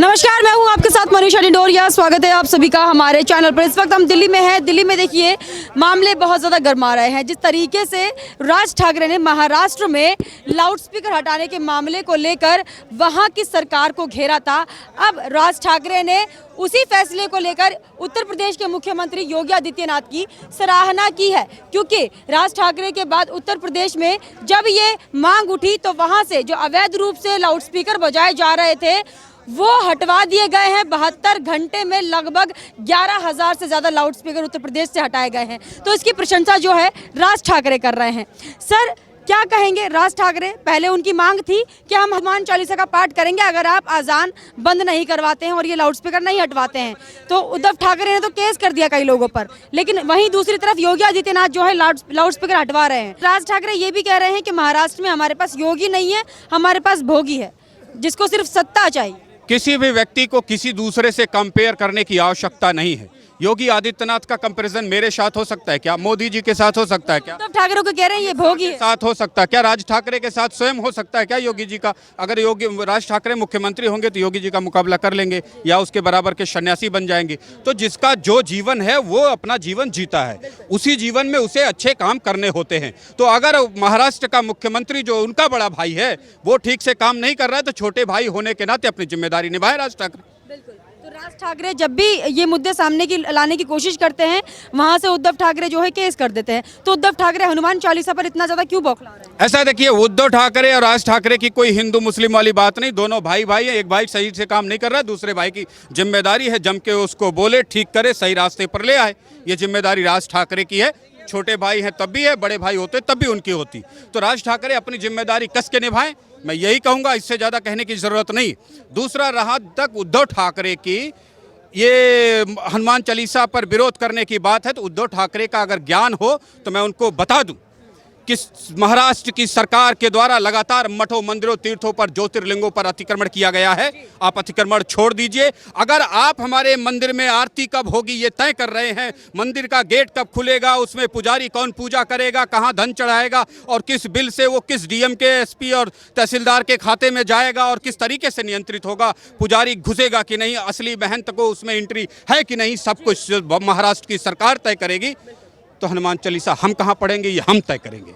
नमस्कार, मैं हूं आपके साथ मनीषा डिंडोरिया। स्वागत है आप सभी का हमारे चैनल पर। इस वक्त हम दिल्ली में हैं। दिल्ली में देखिए मामले बहुत ज़्यादा गर्मा रहे हैं। जिस तरीके से राज ठाकरे ने महाराष्ट्र में लाउडस्पीकर हटाने के मामले को लेकर वहां की सरकार को घेरा था, अब राज ठाकरे ने उसी फैसले को लेकर उत्तर प्रदेश के मुख्यमंत्री योगी आदित्यनाथ की सराहना की है। क्योंकि राज ठाकरे के बाद उत्तर प्रदेश में जब ये मांग उठी तो वहां से जो अवैध रूप से लाउडस्पीकर बजाए जा रहे थे वो हटवा दिए गए हैं। 72 घंटे में लगभग 11,000 से ज़्यादा लाउडस्पीकर उत्तर प्रदेश से हटाए गए हैं। तो इसकी प्रशंसा जो है राज ठाकरे कर रहे हैं। सर, क्या कहेंगे? राज ठाकरे, पहले उनकी मांग थी कि हम हनुमान चालीसा का पाठ करेंगे अगर आप अजान बंद नहीं करवाते हैं और ये लाउडस्पीकर नहीं हटवाते हैं। तो उद्धव ठाकरे ने तो केस कर दिया कई लोगों पर, लेकिन वहीं दूसरी तरफ योगी आदित्यनाथ जो है लाउडस्पीकर हटवा रहे हैं। राज ठाकरे ये भी कह रहे हैं कि महाराष्ट्र में हमारे पास योगी नहीं है, हमारे पास भोगी है जिसको सिर्फ सत्ता चाहिए। किसी भी व्यक्ति को किसी दूसरे से कंपेयर करने की आवश्यकता नहीं है। योगी आदित्यनाथ का कंपैरिजन मेरे साथ हो सकता है क्या? मोदी जी के साथ हो सकता है क्या? उद्धव ठाकरे को कह रहे हैं ये भोगी है। साथ हो सकता है क्या? राज ठाकरे के साथ स्वयं हो सकता है क्या योगी जी का? अगर योगी राज ठाकरे मुख्यमंत्री होंगे तो योगी जी का मुकाबला कर लेंगे या उसके बराबर के सन्यासी बन जाएंगे। तो जिसका जो जीवन है वो अपना जीवन जीता है, उसी जीवन में उसे अच्छे काम करने होते हैं। तो अगर महाराष्ट्र का मुख्यमंत्री जो उनका बड़ा भाई है वो ठीक से काम नहीं कर रहा है तो छोटे भाई होने के नाते अपनी जिम्मेदारी निभाए राज ठाकरे। बिल्कुल। तो राज ठाकरे जब भी ये मुद्दे सामने की लाने की कोशिश करते हैं वहां से उद्धव ठाकरे जो है केस कर देते हैं। तो उद्धव ठाकरे हनुमान चालीसा पर इतना ज्यादा क्यों बौखला रहे हैं? ऐसा देखिए, उद्धव ठाकरे और राज ठाकरे की कोई हिंदू मुस्लिम वाली बात नहीं। दोनों भाई भाई हैं। एक भाई सही से काम नहीं कर रहा, दूसरे भाई की जिम्मेदारी है जम के उसको बोले, ठीक करे, सही रास्ते पर ले आए। ये जिम्मेदारी राज ठाकरे की है। छोटे भाई हैं तब भी है, बड़े भाई होते तब भी उनकी होती। तो राज ठाकरे अपनी जिम्मेदारी कस के निभाएं, मैं यही कहूँगा। इससे ज़्यादा कहने की ज़रूरत नहीं। दूसरा, रहा तक उद्धव ठाकरे की ये हनुमान चालीसा पर विरोध करने की बात है, तो उद्धव ठाकरे का अगर ज्ञान हो तो मैं उनको बता दूं कि महाराष्ट्र की सरकार के द्वारा लगातार मठों, मंदिरों, तीर्थों पर, ज्योतिर्लिंगों पर अतिक्रमण किया गया है। आप अतिक्रमण छोड़ दीजिए। अगर आप हमारे मंदिर में आरती कब होगी ये तय कर रहे हैं, मंदिर का गेट कब खुलेगा, उसमें पुजारी कौन पूजा करेगा, कहां धन चढ़ाएगा और किस बिल से वो किस डीएम के, एसपी और तहसीलदार के खाते में जाएगा और किस तरीके से नियंत्रित होगा, पुजारी घुसेगा कि नहीं, असली महंत को उसमें एंट्री है कि नहीं, सब कुछ महाराष्ट्र की सरकार तय करेगी। तो हनुमान चालीसा हम कहाँ पढ़ेंगे ये हम तय करेंगे।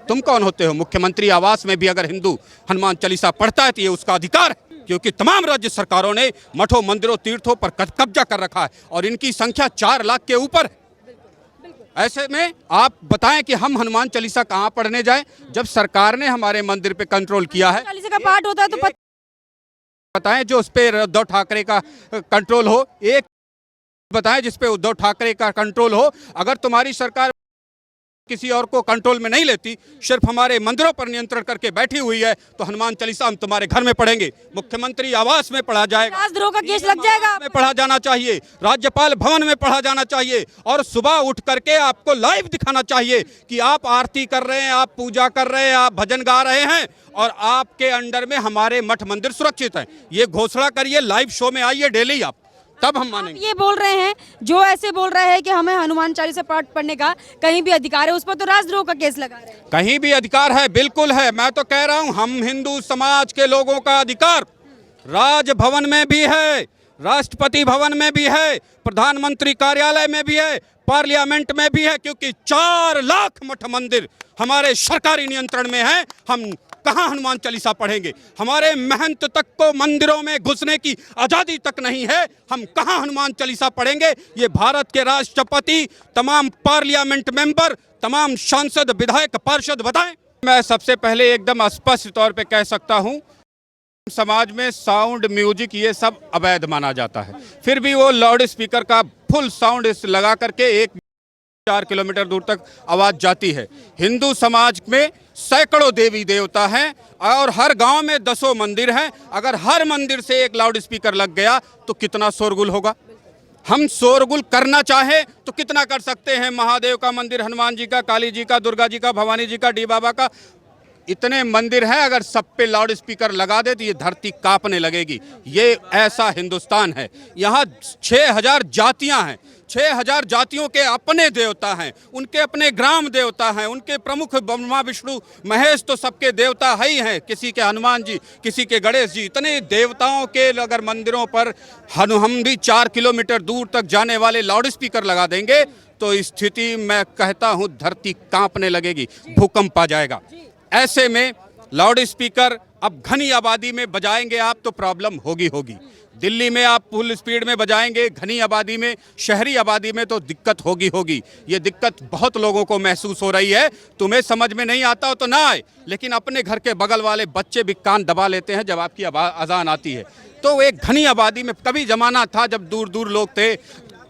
तुम कौन होते हो? मुख्यमंत्री आवास में भी अगर हिंदू हनुमान चालीसा पढ़ता है तो ये उसका अधिकार है, क्योंकि तमाम राज्य सरकारों ने मठों, मंदिरों, तीर्थों पर कब्जा कर रखा है और इनकी संख्या 4 लाख के ऊपर है। ऐसे में आप बताएं कि हम हनुमान चालीसा कहाँ पढ़ने जाएं जब सरकार ने हमारे मंदिर पे कंट्रोल किया है। चालीसा का पाठ होता है तो बताएं जो उस पर उद्धव ठाकरे का कंट्रोल हो, एक बताएं जिस पे उद्धव ठाकरे का कंट्रोल हो। अगर तुम्हारी सरकार किसी और को कंट्रोल में नहीं लेती, सिर्फ हमारे मंदिरों पर नियंत्रण करके बैठी हुई है, तो हनुमान चालीसा हम तुम्हारे घर में पढ़ेंगे, मुख्यमंत्री आवास में पढ़ा जाएगा, राजद्रोह का केस लग जाएगा, में पढ़ा जाना चाहिए, राज्यपाल भवन में पढ़ा जाना चाहिए और सुबह उठ करके आपको लाइव दिखाना चाहिए कि आप आरती कर रहे हैं, आप पूजा कर रहे हैं, आप भजन गा रहे हैं और आपके अंडर में हमारे मठ मंदिर सुरक्षित हैं। ये घोषणा करिए, लाइव शो में आइए डेली आप, तब हम मानेंगे। ये बोल रहे हैं, जो ऐसे बोल रहे हैं कि हमें हनुमान चालीसा पाठ पढ़ने का कहीं भी अधिकार है, उस पर तो राजद्रोह का केस लगा रहे हैं। कहीं भी अधिकार है, बिल्कुल है। मैं तो कह रहा हूं हम हिंदू समाज के लोगों का अधिकार राजभवन में भी है, राष्ट्रपति भवन में भी है, प्रधानमंत्री कार्यालय में भी है, पार्लियामेंट में भी है, क्योंकि 4 लाख मठ मंदिर हमारे सरकारी नियंत्रण में है। हम कहाँ हनुमान चालीसा पढ़ेंगे? हमारे महंत तक को मंदिरों में घुसने की आज़ादी तक नहीं है, हम कहाँ हनुमान चालीसा पढ़ेंगे? ये भारत के राष्ट्रपति, तमाम पार्लियामेंट मेंबर, तमाम सांसद, विधायक, पार्षद बताएं। मैं सबसे पहले एकदम स्पष्ट तौर पे कह सकता हूँ, समाज में साउंड, म्यूजिक ये सब अवैध माना जाता है, फिर भी वो लाउड स्पीकर का फुल साउंड लगा करके 4 किलोमीटर दूर तक आवाज जाती है। हिंदू समाज में सैकड़ों देवी देवता हैं और हर गांव में 10 मंदिर हैं। अगर हर मंदिर से एक लाउड स्पीकर लग गया तो कितना शोरगुल होगा। हम शोरगुल करना चाहे तो कितना कर सकते हैं। महादेव का मंदिर, हनुमान जी का, काली जी का, दुर्गा जी का, भवानी जी का, डी बाबा का, इतने मंदिर हैं। अगर सब पे लाउड स्पीकर लगा दे तो ये धरती कांपने लगेगी। ये ऐसा हिंदुस्तान है। यहाँ 6000 जातियां हैं, 6000 जातियों के अपने देवता हैं, उनके अपने ग्राम देवता हैं, उनके प्रमुख ब्रह्मा विष्णु महेश तो सबके देवता ही हैं, किसी के हनुमान जी, किसी के गणेश जी, इतने देवताओं के अगर मंदिरों पर हम भी 4 किलोमीटर दूर तक जाने वाले लाउड स्पीकर लगा देंगे तो स्थिति मैं कहता हूं धरती कांपने लगेगी, भूकंप आ जाएगा। ऐसे में लाउड स्पीकर अब घनी आबादी में बजाएंगे आप तो प्रॉब्लम होगी। दिल्ली में आप फुल स्पीड में बजाएंगे, घनी आबादी में, शहरी आबादी में तो दिक्कत होगी। ये दिक्कत बहुत लोगों को महसूस हो रही है। तुम्हें समझ में नहीं आता हो तो ना आए, लेकिन अपने घर के बगल वाले बच्चे भी कान दबा लेते हैं जब आपकी अजान आती है। तो एक घनी आबादी में कभी जमाना था जब दूर दूर लोग थे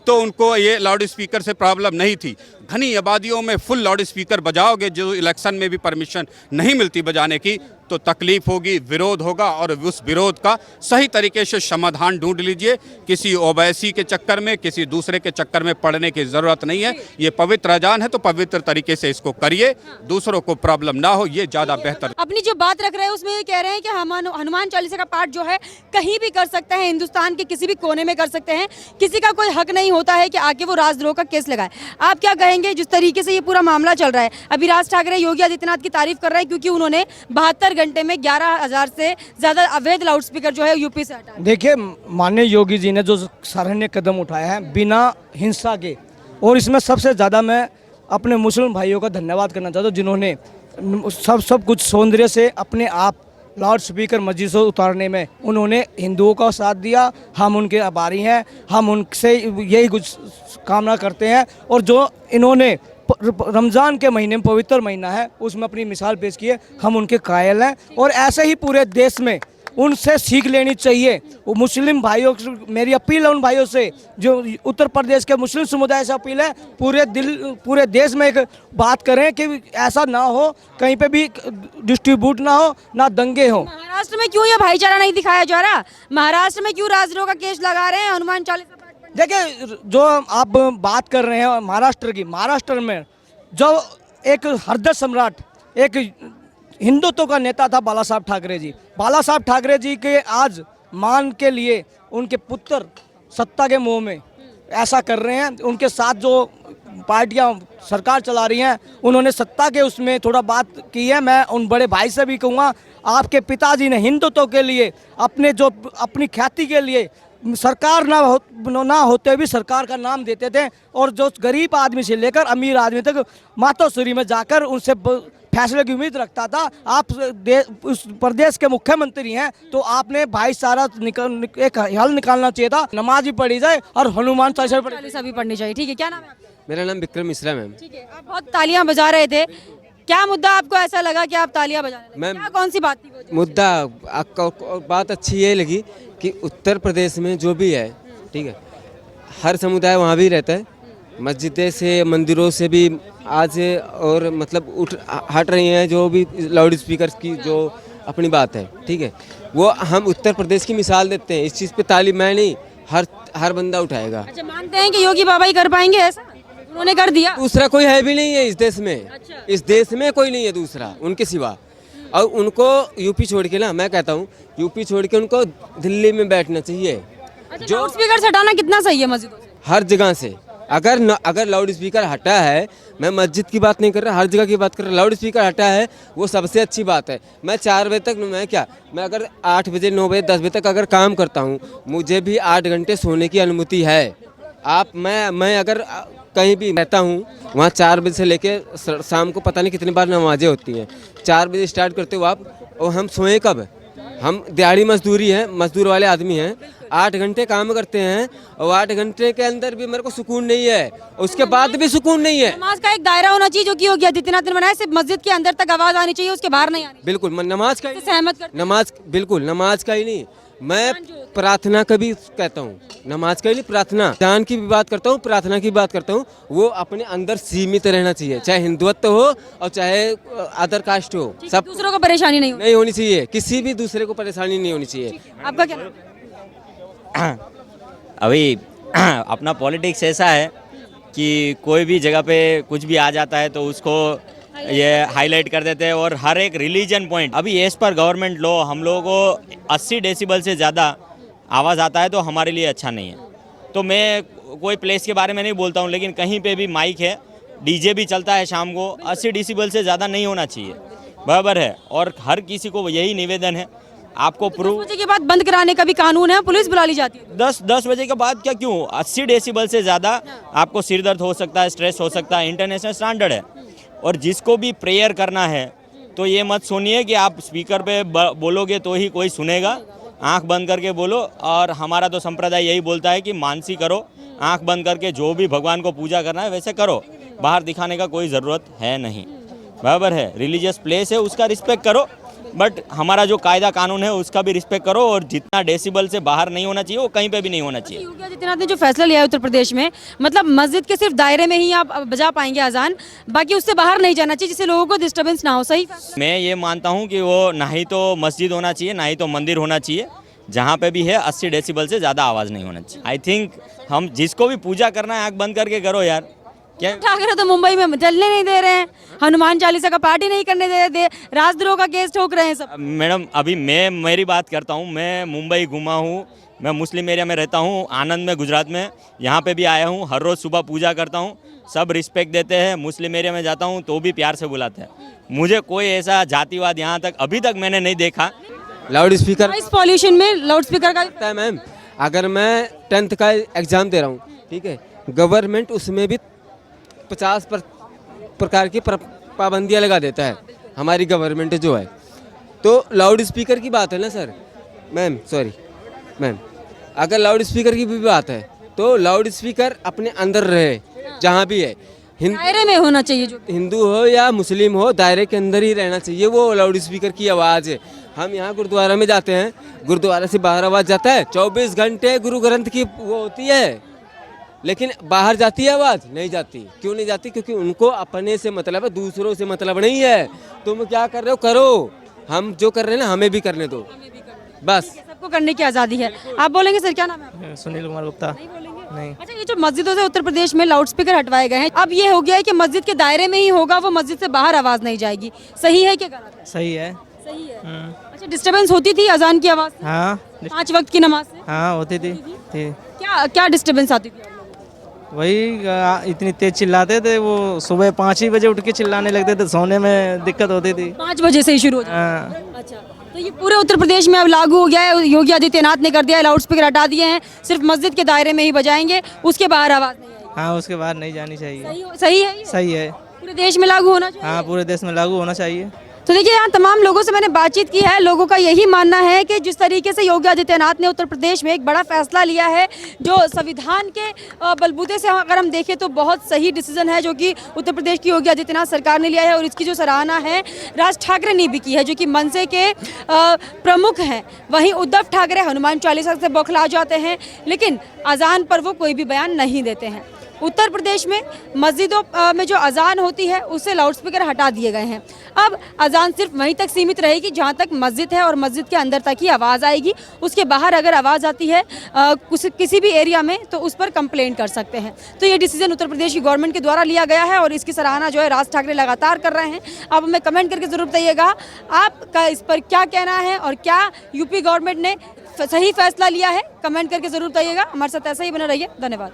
तो उनको ये लाउड स्पीकर से प्रॉब्लम नहीं थी। घनी आबादियों में फुल लाउड स्पीकर बजाओगे, जो इलेक्शन में भी परमिशन नहीं मिलती बजाने की, तो तकलीफ होगी, विरोध होगा, और उस विरोध का सही तरीके से समाधान ढूंढ लीजिए। किसी ओवैसी के चक्कर में, किसी दूसरे के चक्कर में पड़ने की ज़रूरत नहीं है। ये पवित्र अजान है तो पवित्र तरीके से इसको करिए, दूसरों को प्रॉब्लम ना हो, ये ज़्यादा बेहतर। अपनी जो बात रख रहे हैं उसमें ये कह रहे हैं कि हम हनुमान चालीसा का पाठ जो है कहीं भी कर सकते हैं, हिंदुस्तान के किसी भी कोने में कर सकते हैं, किसी का कोई हक नहीं होता है कि आके वो राजद्रोह का केस लगाए। आप क्या कहेंगे जिस तरीके से ये पूरा मामला चल रहा है? अभी राज ठाकरे योगी आदित्यनाथ की तारीफ कर रहे हैं क्योंकि उन्होंने 72 घंटे में 11,000 से ज्यादा अवैध लाउड स्पीकर जो है यूपी से हटा। देखिए, माननीय योगी जी ने जो सराहनीय कदम उठाया है बिना हिंसा के, और इसमें सबसे ज़्यादा मैं अपने मुस्लिम भाइयों का धन्यवाद करना चाहता हूँ जिन्होंने सब कुछ सौंदर्य से अपने आप लाउड स्पीकर मस्जिद से उतारने में उन्होंने हिंदुओं का साथ दिया। हम उनके आभारी हैं, हम उनसे यही कुछ कामना करते हैं। और जो इन्होंने रमज़ान के महीने में, पवित्र महीना है, उसमें अपनी मिसाल पेश की है, हम उनके कायल हैं। और ऐसे ही पूरे देश में उनसे सीख लेनी चाहिए। वो मुस्लिम भाइयों, मेरी अपील है उन भाइयों से, जो उत्तर प्रदेश के मुस्लिम समुदाय से अपील है, पूरे देश में एक बात करें कि ऐसा ना हो, कहीं पे भी डिस्ट्रीब्यूट ना हो, ना दंगे हो। महाराष्ट्र में क्यों ये भाईचारा नहीं दिखाया जा रहा? महाराष्ट्र में क्यों राजद्रोह का केस लगा रहे हैं हनुमान चालीसा? देखिए, जो आप बात कर रहे हैं महाराष्ट्र की, महाराष्ट्र में जो एक हृदय सम्राट, एक हिंदुत्व का नेता था बाला साहब ठाकरे जी। बाला साहब ठाकरे जी के आज मान के लिए उनके पुत्र सत्ता के मोह में ऐसा कर रहे हैं। उनके साथ जो पार्टियां सरकार चला रही हैं, उन्होंने सत्ता के उसमें थोड़ा बात की है। मैं उन बड़े भाई से भी कहूँगा, आपके पिताजी ने हिंदुत्व के लिए, अपनी ख्याति के लिए सरकार ना होते भी सरकार का नाम देते थे, और जो गरीब आदमी से लेकर अमीर आदमी तक मातोश्री में जाकर उनसे फैसले की उम्मीद रखता था। आप उस प्रदेश के मुख्यमंत्री हैं तो आपने भाईचारा एक हल निकालना चाहिए था। नमाज भी पढ़ी जाए और हनुमान चालीसा भी पढ़नी चाहिए। ठीक है, क्या नाम है आपका? मेरा नाम विक्रम मिश्रा मैम। ठीक है, आप बहुत तालियां बजा रहे थे, क्या मुद्दा आपको ऐसा लगा कि आप तालियां बजा रहे थे? मैम, क्या कौन सी बात थी वो? मुद्दा बात अच्छी ये लगी कि उत्तर प्रदेश में जो भी है, ठीक है, हर समुदाय वहाँ भी रहता है, मस्जिदों से, मंदिरों से भी आज और मतलब हट रही हैं, जो भी लाउड स्पीकर की जो अपनी बात है, ठीक है, वो हम उत्तर प्रदेश की मिसाल देते हैं। इस चीज़ पे ताली मैं नहीं, हर बंदा उठाएगा। अच्छा, मानते हैं कि योगी बाबा ही कर पाएंगे ऐसा? उन्होंने कर दिया। दूसरा कोई है भी नहीं है इस देश में। अच्छा। इस देश में कोई नहीं है दूसरा उनके सिवा। और उनको यूपी छोड़ के ना, मैं कहता हूँ यूपी छोड़ के उनको दिल्ली में बैठना चाहिए। अच्छा, जो लाउड स्पीकर हटाना कितना सही है मस्जिदों से? हर जगह से अगर लाउड स्पीकर हटा है, मैं मस्जिद की बात नहीं कर रहा, हर जगह की बात कर रहा, लाउड स्पीकर हटा है वो सबसे अच्छी बात है। मैं 4 बजे तक, मैं अगर 8 बजे 9 बजे 10 बजे तक अगर काम करता हूँ, मुझे भी 8 घंटे सोने की अनुमति है। मैं अगर कहीं भी रहता हूँ, वहाँ 4 बजे से लेके शाम को पता नहीं कितनी बार नमाजें होती हैं। 4 बजे स्टार्ट करते हो आप, और हम सोए कब? हम दिहाड़ी मजदूरी है, मजदूर वाले आदमी हैं, 8 घंटे काम करते हैं, और 8 घंटे के अंदर भी मेरे को सुकून नहीं है, उसके बाद भी सुकून नहीं है। नमाज का एक दायरा होना चाहिए जो कि योगी आदित्यनाथ ने बनाया, सिर्फ मस्जिद के अंदर तक आवाज आनी चाहिए, उसके बाहर नहीं आनी। बिल्कुल, नमाज का सहमत करते हैं? नमाज का ही नहीं, मैं प्रार्थना का भी कहता हूँ, नमाज का ही नहीं, प्रार्थना दान की भी बात करता हूँ, प्रार्थना की बात करता हूँ। वो अपने अंदर सीमित रहना चाहिए, चाहे हिंदुत्व हो और चाहे अदर कास्ट हो, सब दूसरों को परेशानी नहीं होनी चाहिए, किसी भी दूसरे को परेशानी नहीं होनी चाहिए। आपका क्या नाम है? अभी अपना पॉलिटिक्स ऐसा है कि कोई भी जगह पे कुछ भी आ जाता है तो उसको ये हाईलाइट कर देते हैं, और हर एक रिलीजन पॉइंट, अभी एज पर गवर्नमेंट लॉ हम लोगों को 80 डेसिबल से ज़्यादा आवाज़ आता है तो हमारे लिए अच्छा नहीं है। तो मैं कोई प्लेस के बारे में नहीं बोलता हूँ, लेकिन कहीं पे भी माइक है, डीजे भी चलता है शाम को, 80 डेसिबल से ज़्यादा नहीं होना चाहिए, बराबर है। और हर किसी को यही निवेदन है, आपको 10 प्रूफ बजे के बाद बंद कराने का भी कानून है, पुलिस बुला ली जाती है। 10 बजे के बाद क्या, क्यों 80 डेसिबल से ज़्यादा आपको सिर दर्द हो सकता है, स्ट्रेस हो सकता है, इंटरनेशनल स्टैंडर्ड है। और जिसको भी प्रेयर करना है तो ये मत सुनिए कि आप स्पीकर पे बोलोगे तो ही कोई सुनेगा, आंख बंद करके बोलो। और हमारा तो संप्रदाय यही बोलता है कि मानसी करो, आंख बंद करके जो भी भगवान को पूजा करना है वैसे करो, बाहर दिखाने का कोई ज़रूरत है नहीं, बराबर है। रिलीजियस प्लेस है, उसका रिस्पेक्ट करो, बट हमारा जो कायदा कानून है उसका भी रिस्पेक्ट करो। और जितना डेसिबल से बाहर नहीं होना चाहिए वो कहीं पे भी नहीं होना चाहिए। योगी आदित्यनाथ ने जो फैसला लिया है उत्तर प्रदेश में, मतलब मस्जिद के सिर्फ दायरे में ही आप बजा पाएंगे अजान, बाकी उससे बाहर नहीं जाना चाहिए जिससे लोगों को डिस्टर्बेंस ना हो, सही? मैं ये मानता हूँ कि वो ना ही तो मस्जिद होना चाहिए ना ही तो मंदिर होना चाहिए, जहाँ पे भी है 80 डेसिबल से ज़्यादा आवाज़ नहीं होना चाहिए। आई थिंक हम जिसको भी पूजा करना है आँख बंद करके करो यार। क्या ठाकरे तो मुंबई में चलने नहीं दे रहे हैं, हनुमान चालीसा का पार्टी नहीं करने दे रहे, राजद्रोह का केस ठोक रहे हैं सब। मैडम अभी मैं मेरी बात करता हूँ, मैं मुंबई घूमा हूँ, मैं मुस्लिम एरिया में रहता हूँ, आनंद में, गुजरात में, यहाँ पे भी आया हूँ, हर रोज़ सुबह पूजा करता हूँ, सब रिस्पेक्ट देते हैं। मुस्लिम एरिया में जाता हूँ तो भी प्यार से बुलाते हैं, मुझे कोई ऐसा जातिवाद यहाँ तक अभी तक मैंने नहीं देखा। लाउड स्पीकर इस पॉल्यूशन में लाउड स्पीकर का है मैम, अगर मैं 10th का एग्ज़ाम दे रहा हूँ, ठीक है, गवर्नमेंट उसमें भी 50 प्रकार की पाबंदियाँ लगा देता है हमारी गवर्नमेंट जो है। तो लाउड स्पीकर की बात है ना सर, मैम सॉरी मैम, अगर लाउड स्पीकर की भी बात है तो लाउड स्पीकर अपने अंदर रहे, जहाँ भी है, दायरे में होना चाहिए, जो हिंदू हो या मुस्लिम हो, दायरे के अंदर ही रहना चाहिए वो लाउड स्पीकर की आवाज़ है। हम यहाँ गुरुद्वारा में जाते हैं, गुरुद्वारा से बाहर आवाज़ जाता है, 24 घंटे गुरु ग्रंथ की वो होती है, लेकिन बाहर जाती है आवाज़? नहीं जाती। क्यों नहीं जाती? क्योंकि उनको अपने से मतलब है, दूसरों से मतलब नहीं है। तुम क्या कर रहे हो करो, हम जो कर रहे हैं ना हमें भी करने दो, बस। सबको करने की आज़ादी है। आप बोलेंगे सर, क्या नाम है आपका? सुनील कुमार गुप्ता। नहीं। अच्छा, ये जो मस्जिदों से उत्तर प्रदेश में लाउड स्पीकर हटवाए गए हैं, अब ये हो गया है कि मस्जिद के दायरे में ही होगा, वो मस्जिद से बाहर आवाज़ नहीं जाएगी, सही है क्या गलत है? सही है। सही है। अच्छा, डिस्टर्बेंस होती थी अजान की आवाज़ से? हाँ 5 वक्त की नमाज से? हाँ होती थी। क्या क्या डिस्टर्बेंस आती थी? वही इतनी तेज चिल्लाते थे, वो सुबह 5 ही बजे उठ के चिल्लाने लगते थे, सोने में दिक्कत होती थी। 5 बजे से ही शुरू हो जाता? हाँ। अच्छा, तो ये पूरे उत्तर प्रदेश में अब लागू हो गया है, योगी आदित्यनाथ ने कर दिया है, लाउड स्पीकर हटा दिए हैं, सिर्फ मस्जिद के दायरे में ही बजाएंगे, उसके बाहर आवाज़ नहीं आएगी। हाँ उसके बाद नहीं जानी चाहिए। सही है ये? सही है। पूरे देश में लागू होना चाहिए? हाँ पूरे देश में लागू होना चाहिए। तो देखिए, यहाँ तमाम लोगों से मैंने बातचीत की है, लोगों का यही मानना है कि जिस तरीके से योगी आदित्यनाथ ने उत्तर प्रदेश में एक बड़ा फैसला लिया है, जो संविधान के बलबूते से अगर हम देखें तो बहुत सही डिसीजन है जो कि उत्तर प्रदेश की योगी आदित्यनाथ सरकार ने लिया है, और इसकी जो सराहना है राज ठाकरे ने भी की है, जो कि मनसे के प्रमुख हैं। वहीं उद्धव ठाकरे हनुमान चालीसा से बौखला जाते हैं, लेकिन अजान पर वो कोई भी बयान नहीं देते हैं। उत्तर प्रदेश में मस्जिदों में जो अजान होती है उससे लाउडस्पीकर हटा दिए गए हैं। अब अजान सिर्फ वहीं तक सीमित रहेगी जहां तक मस्जिद है और मस्जिद के अंदर तक ही आवाज़ आएगी। उसके बाहर अगर आवाज़ आती है किसी भी एरिया में तो उस पर कंप्लेंट कर सकते हैं। तो ये डिसीजन उत्तर प्रदेश की गवर्नमेंट के द्वारा लिया गया है और इसकी सराहना जो है राज ठाकरे लगातार कर रहे हैं। आप हमें कमेंट करके ज़रूर बताइएगा आपका इस पर क्या कहना है और क्या यूपी गवर्नमेंट ने सही फैसला लिया है। कमेंट करके ज़रूर बताइएगा। हमारे साथ ऐसा ही बना रहिए। धन्यवाद।